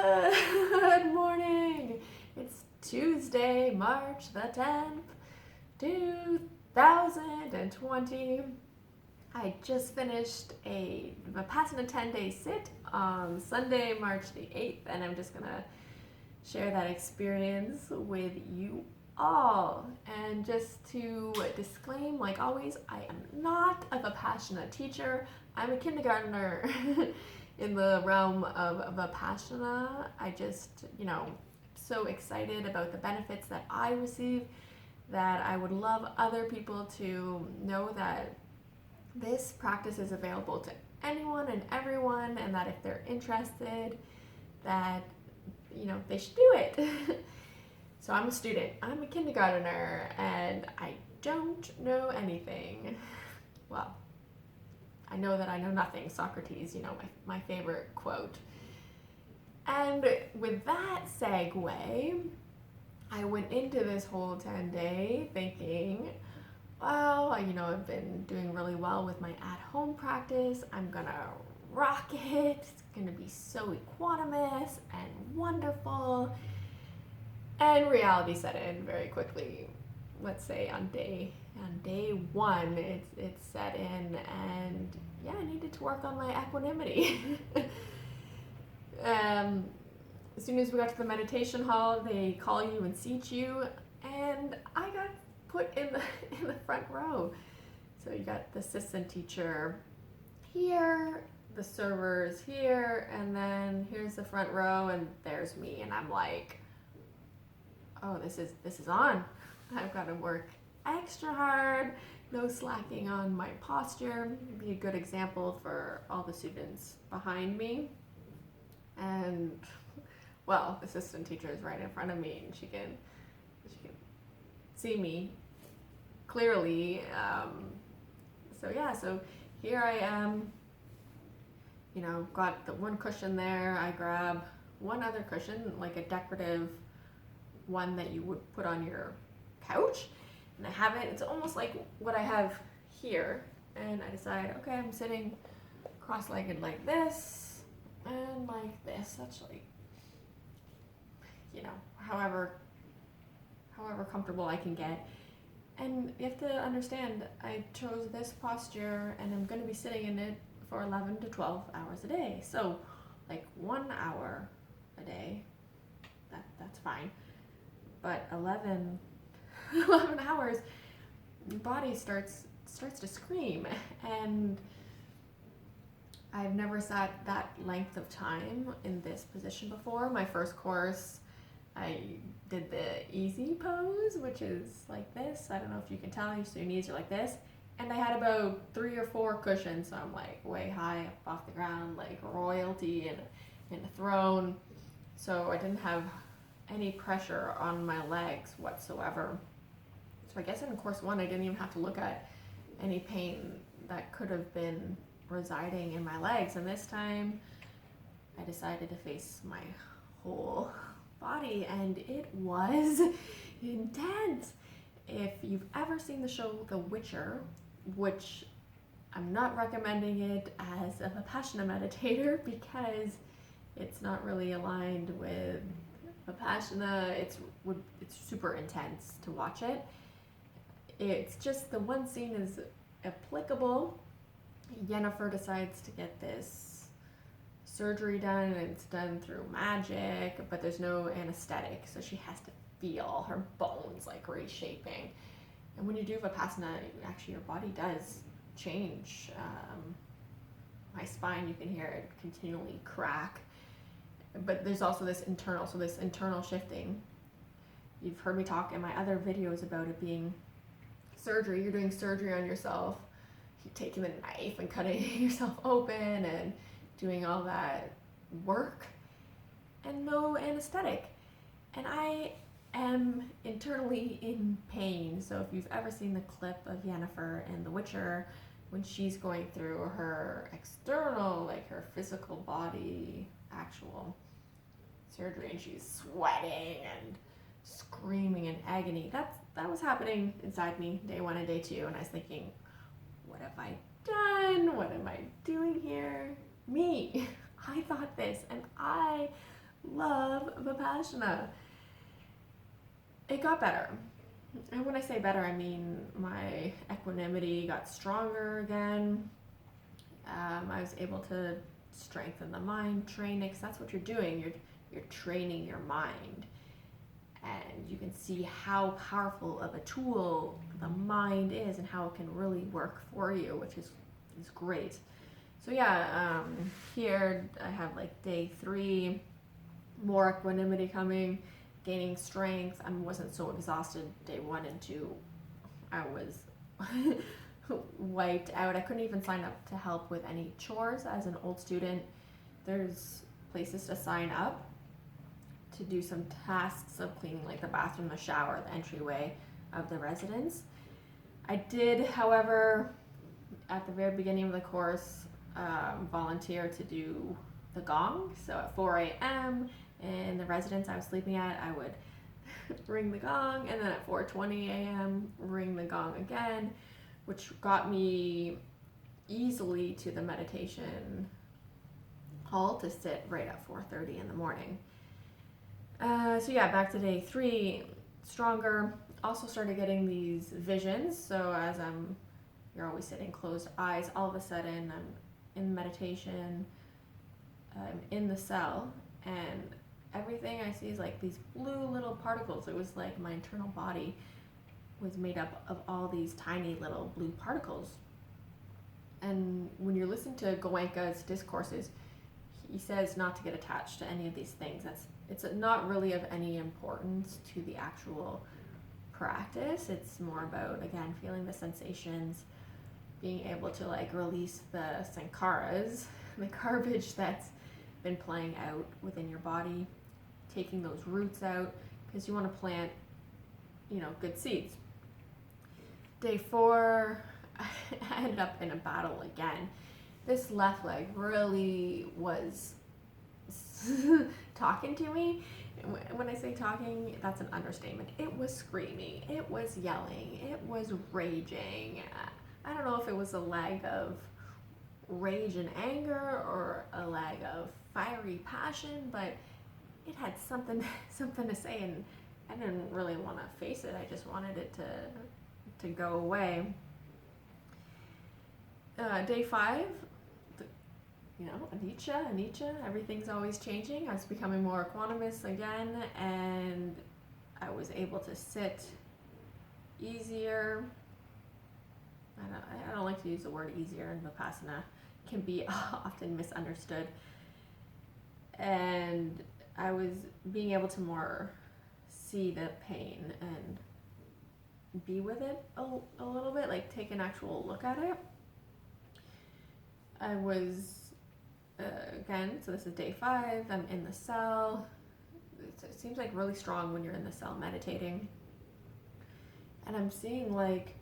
Good morning. It's Tuesday, March the 10th, 2020. I just finished a Vipassana 10-day sit on Sunday, March the 8th, and I'm just gonna share that experience with you all. And just to disclaim, like always, I am not a Vipassana teacher. I'm a kindergartner in the realm of Vipassana. I just, so excited about the benefits that I receive that I would love other people to know that this practice is available to anyone and everyone, and that if they're interested, that, they should do it. So I'm a student, I'm a kindergartner, and I don't know anything. Well, I know that I know nothing, Socrates, my favorite quote. And with that segue, I went into this whole 10-day thinking, well, I've been doing really well with my at-home practice. I'm gonna rock it. It's gonna be so equanimous and wonderful. And reality set in very quickly. Let's say on day one, it's set in, and yeah, I needed to work on my equanimity. As soon as we got to the meditation hall, they call you and seat you, and I got put in the front row. So you got the assistant teacher here, the servers here, and then here's the front row, and there's me, and I'm like, oh, this is on. I've got to work extra hard, no slacking on my posture. Be a good example for all the students behind me. And well, the assistant teacher is right in front of me, and she can see me clearly. So here I am, got the one cushion there. I grab one other cushion, like a decorative one that you would put on your couch, and I have it. It's almost like what I have here, and I decide, okay, I'm sitting cross-legged like this and like this. That's like, however comfortable I can get. And you have to understand, I chose this posture, and I'm going to be sitting in it for 11 to 12 hours a day. So like 1 hour a day, that's fine. But 11 hours, your body starts to scream. And I've never sat that length of time in this position before. My first course, I did the easy pose, which is like this. I don't know if you can tell, so your knees are like this. And I had about 3 or 4 cushions, so I'm like way high up off the ground, like royalty in a throne. So I didn't have any pressure on my legs whatsoever. So I guess in course 1, I didn't even have to look at any pain that could have been residing in my legs. And this time I decided to face my whole body, and it was intense. If you've ever seen the show The Witcher, which I'm not recommending it as a Vipassana meditator because it's not really aligned with Vipassana, it's super intense to watch it. It's just the one scene is applicable. Yennefer decides to get this surgery done, and it's done through magic, but there's no anesthetic, so she has to feel her bones like reshaping. And when you do Vipassana, actually your body does change. My spine, you can hear it continually crack. But there's also this internal shifting. You've heard me talk in my other videos about it being surgery. You're doing surgery on yourself. You're taking the knife and cutting yourself open and doing all that work, and no anesthetic. And I am internally in pain. So if you've ever seen the clip of Yennefer in The Witcher, when she's going through her external, like her physical body, actual surgery, and she's sweating and screaming in agony, that was happening inside me day 1 and day 2. And I was thinking, what have I done? What am I doing here? Me. I thought this, and I love Vipassana. It got better. And when I say better, I mean my equanimity got stronger again. I was able to strengthen the mind, train it, 'cause that's what you're doing. You're training your mind. And you can see how powerful of a tool the mind is and how it can really work for you, which is great. So yeah, here I have like day 3, more equanimity coming, gaining strength. I wasn't so exhausted day 1 and 2. I was wiped out. I couldn't even sign up to help with any chores as an old student. There's places to sign up to do some tasks of cleaning like the bathroom, the shower, the entryway of the residence. I did, however, at the very beginning of the course, volunteer to do the gong. So at 4 a.m. in the residence I was sleeping at, I would ring the gong, and then at 4:20 a.m. ring the gong again, which got me easily to the meditation hall to sit right at 4:30 in the morning. So yeah, back to day 3, stronger. Also started getting these visions. So as you're always sitting closed eyes, all of a sudden I'm in meditation, I'm in the cell, and everything I see is like these blue little particles. It was like my internal body was made up of all these tiny little blue particles. And when you listen to Goenka's discourses, he says not to get attached to any of these things. It's not really of any importance to the actual practice. It's more about, again, feeling the sensations, being able to like release the sankharas, the garbage that's been playing out within your body, taking those roots out, because you want to plant, good seeds. Day 4, I ended up in a battle again. This left leg really was talking to me. When I say talking, that's an understatement. It was screaming, it was yelling, it was raging. I don't know if it was a leg of rage and anger or a leg of fiery passion, but it had something to say, and I didn't really want to face it. I just wanted it to go away. Day 5, anicca, everything's always changing. I was becoming more equanimous again, and I was able to sit easier. I don't like to use the word easier in Vipassana. It can be often misunderstood. And I was being able to more see the pain and be with it a little bit, like take an actual look at it. I was, again, so this is day 5, I'm in the cell. It seems like really strong when you're in the cell meditating. And I'm seeing like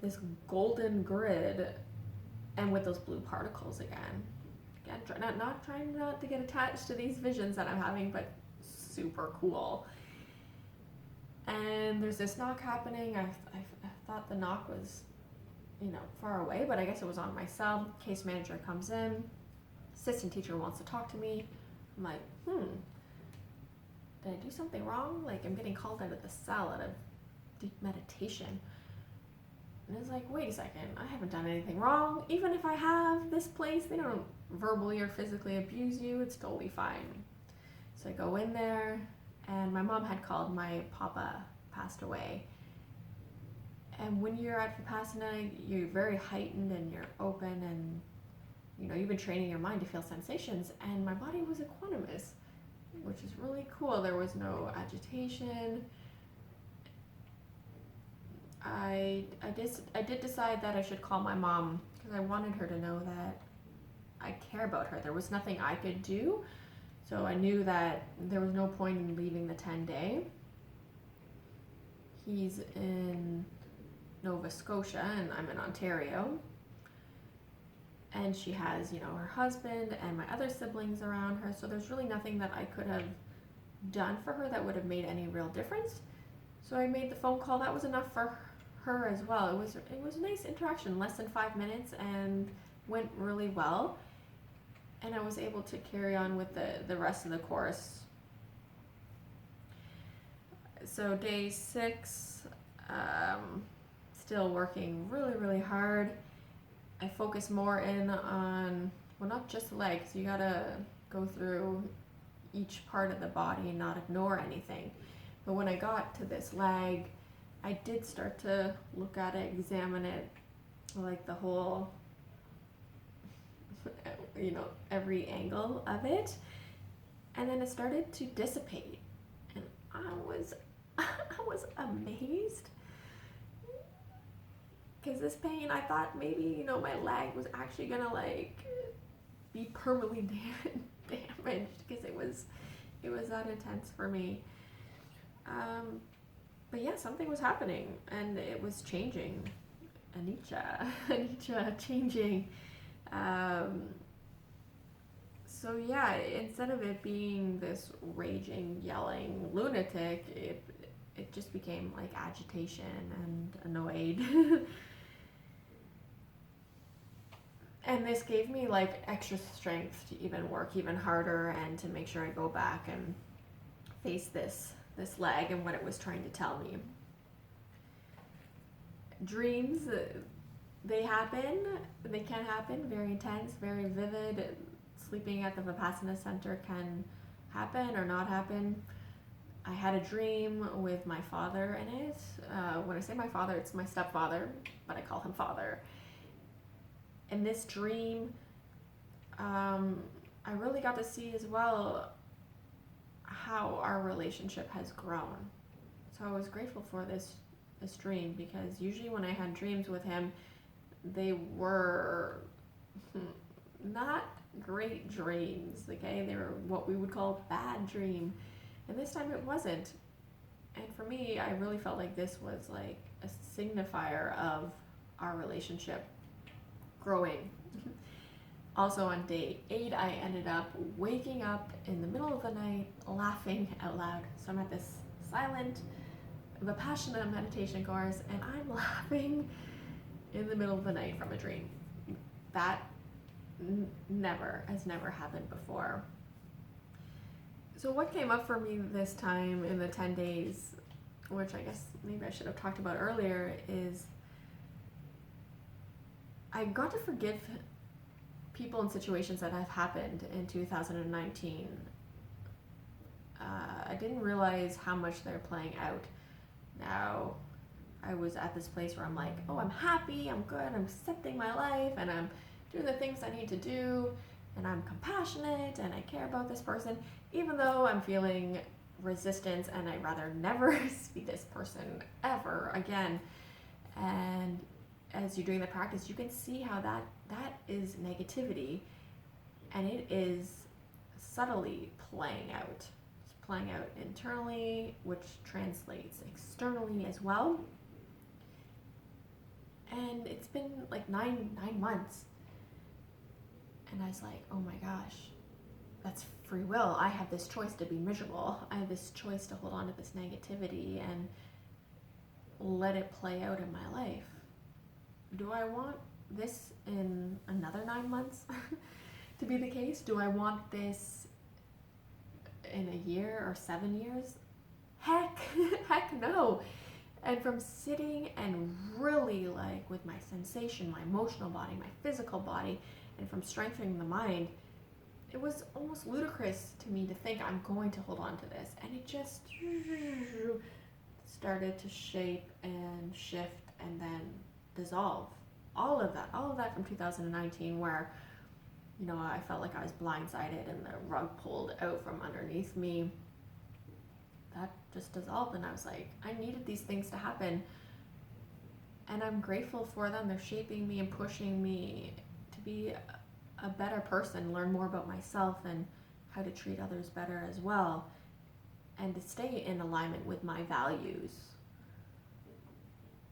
this golden grid, and with those blue particles again. Not trying not to get attached to these visions that I'm having, but super cool. And there's this knock happening. I thought the knock was, far away, but I guess it was on my cell. Case manager comes in. Assistant teacher wants to talk to me. I'm like, did I do something wrong? Like, I'm getting called out of the cell out of deep meditation. And it's like, wait a second, I haven't done anything wrong. Even if I have, this place, they don't verbally or physically abuse you. It's totally fine. So I go in there, and my mom had called. My papa passed away. And when you're at Vipassana, you're very heightened and you're open, and you've been training your mind to feel sensations, and my body was equanimous, which is really cool. There was no agitation. I did decide that I should call my mom, because I wanted her to know that I care about her. There was nothing I could do, so I knew that there was no point in leaving the 10-day. He's in Nova Scotia and I'm in Ontario, and she has her husband and my other siblings around her, so there's really nothing that I could have done for her that would have made any real difference. So I made the phone call. That was enough for her as well. It was a nice interaction, less than 5 minutes, and went really well. and I was able to carry on with the rest of the course. So day 6, still working really, really hard. I focus more in on, well, not just the legs. You gotta go through each part of the body and not ignore anything. But when I got to this leg, I did start to look at it, examine it, like the whole, every angle of it. And then it started to dissipate. And I was amazed. Because this pain, I thought maybe, my leg was actually gonna be permanently damaged, because it was that intense for me. But yeah, something was happening, and it was changing. Anicca changing. So yeah, instead of it being this raging, yelling lunatic, it just became like agitation and annoyed. And this gave me like extra strength to even work even harder and to make sure I go back and face this leg and what it was trying to tell me. Dreams, they happen. They can happen. Very intense, very vivid. Sleeping at the Vipassana Center can happen or not happen. I had a dream with my father in it. When I say my father, it's my stepfather, but I call him father. In this dream, I really got to see as well how our relationship has grown. So I was grateful for this dream, because usually when I had dreams with him, they were not great dreams, okay? They were what we would call bad dream. And this time it wasn't. And for me, I really felt like this was like a signifier of our relationship growing. Also on day 8, I ended up waking up in the middle of the night laughing out loud. So I'm at this silent Vipassana meditation course, and I'm laughing in the middle of the night from a dream. That has never happened before. So what came up for me this time in the 10 days, which I guess maybe I should have talked about earlier, is I got to forgive people and situations that have happened in 2019. I didn't realize how much they're playing out. Now, I was at this place where I'm like, oh, I'm happy, I'm good, I'm accepting my life, and I'm doing the things I need to do, and I'm compassionate, and I care about this person, even though I'm feeling resistance, and I'd rather never see this person ever again. And as you're doing the practice, you can see how that is negativity, and it is subtly playing out. It's playing out internally, which translates externally as well. And it's been like nine months. And I was like, oh my gosh, that's free will. I have this choice to be miserable. I have this choice to hold on to this negativity and let it play out in my life. Do I want this in another 9 months to be the case? Do I want this in a year or 7 years? Heck no. And from sitting and really like with my sensation, my emotional body, my physical body, and from strengthening the mind, it was almost ludicrous to me to think I'm going to hold on to this. And it just started to shape and shift and then dissolve. All of that from 2019, where, I felt like I was blindsided and the rug pulled out from underneath me. That just dissolved, and I was like, I needed these things to happen, and I'm grateful for them. They're shaping me and pushing me to be a better person, learn more about myself and how to treat others better as well, and to stay in alignment with my values.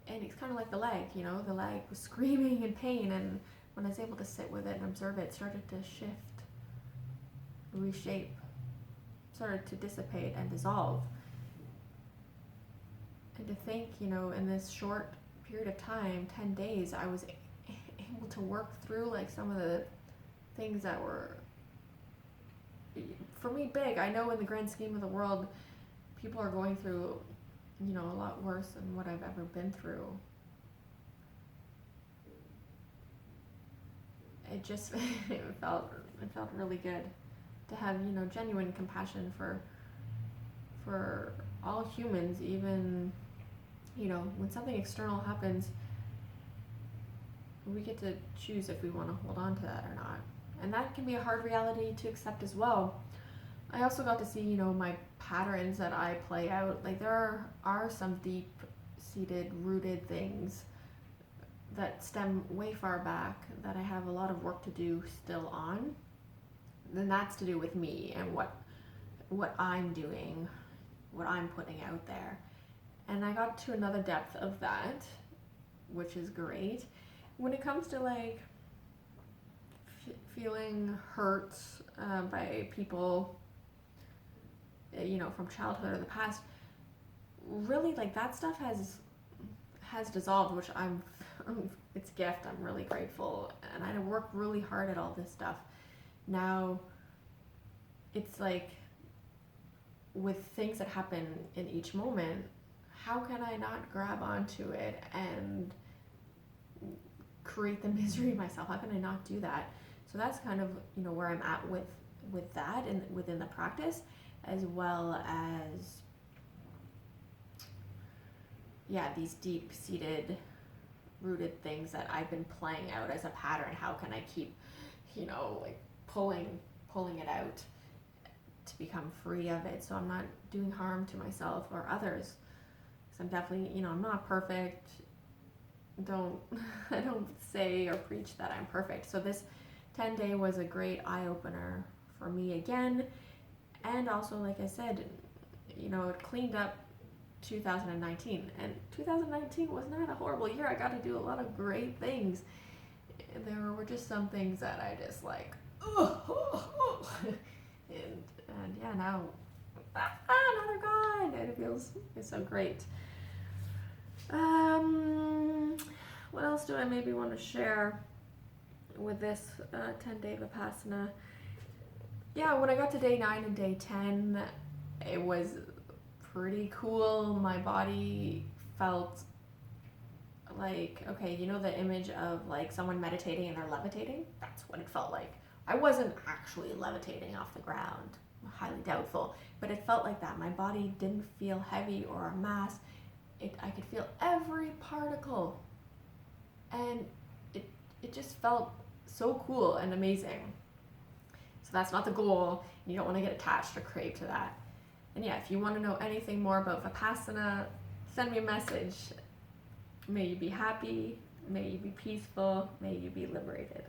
And it's kind of like the leg, the leg was screaming in pain, and when I was able to sit with it and observe it, it started to shift, reshape, started to dissipate and dissolve. And to think, in this short period of time, 10 days, I was able to work through like some of the things that were for me, big. I know in the grand scheme of the world, people are going through, a lot worse than what I've ever been through. It just, it felt really good to have, genuine compassion for all humans, even, when something external happens, we get to choose if we want to hold on to that or not. And that can be a hard reality to accept as well. I also got to see, my patterns that I play out. Like, there are some deep-seated, rooted things that stem way far back that I have a lot of work to do still on. Then that's to do with me and what I'm doing, what I'm putting out there. And I got to another depth of that, which is great. When it comes to like feeling hurt by people, from childhood or the past, really, like, that stuff has dissolved, which it's a gift. I'm really grateful, and I work really hard at all this stuff. Now, it's like, with things that happen in each moment, how can I not grab onto it and create the misery myself? How can I not do that? So that's kind of, where I'm at with that and within the practice, as well as, these deep-seated, rooted things that I've been playing out as a pattern. How can I keep, like, pulling it out to become free of it, so I'm not doing harm to myself or others? Because I'm definitely, I'm not perfect. I don't say or preach that I'm perfect. So this 10-day was a great eye-opener for me again. And also, like I said, it cleaned up 2019. And 2019 was not a horrible year. I got to do a lot of great things. There were just some things that I just like, and yeah, now, now they're gone. And it's so great. What else do I maybe want to share with this 10-day Vipassana? Yeah, when I got to day 9 and day 10, it was pretty cool. My body felt like, okay, the image of like someone meditating and they're levitating? That's what it felt like. I wasn't actually levitating off the ground, highly doubtful, but it felt like that. My body didn't feel heavy or a mass. I could feel every particle, and it just felt so cool and amazing. So that's not the goal. You don't want to get attached or crave to that. And yeah, if you want to know anything more about Vipassana, send me a message. May you be happy, may you be peaceful, may you be liberated.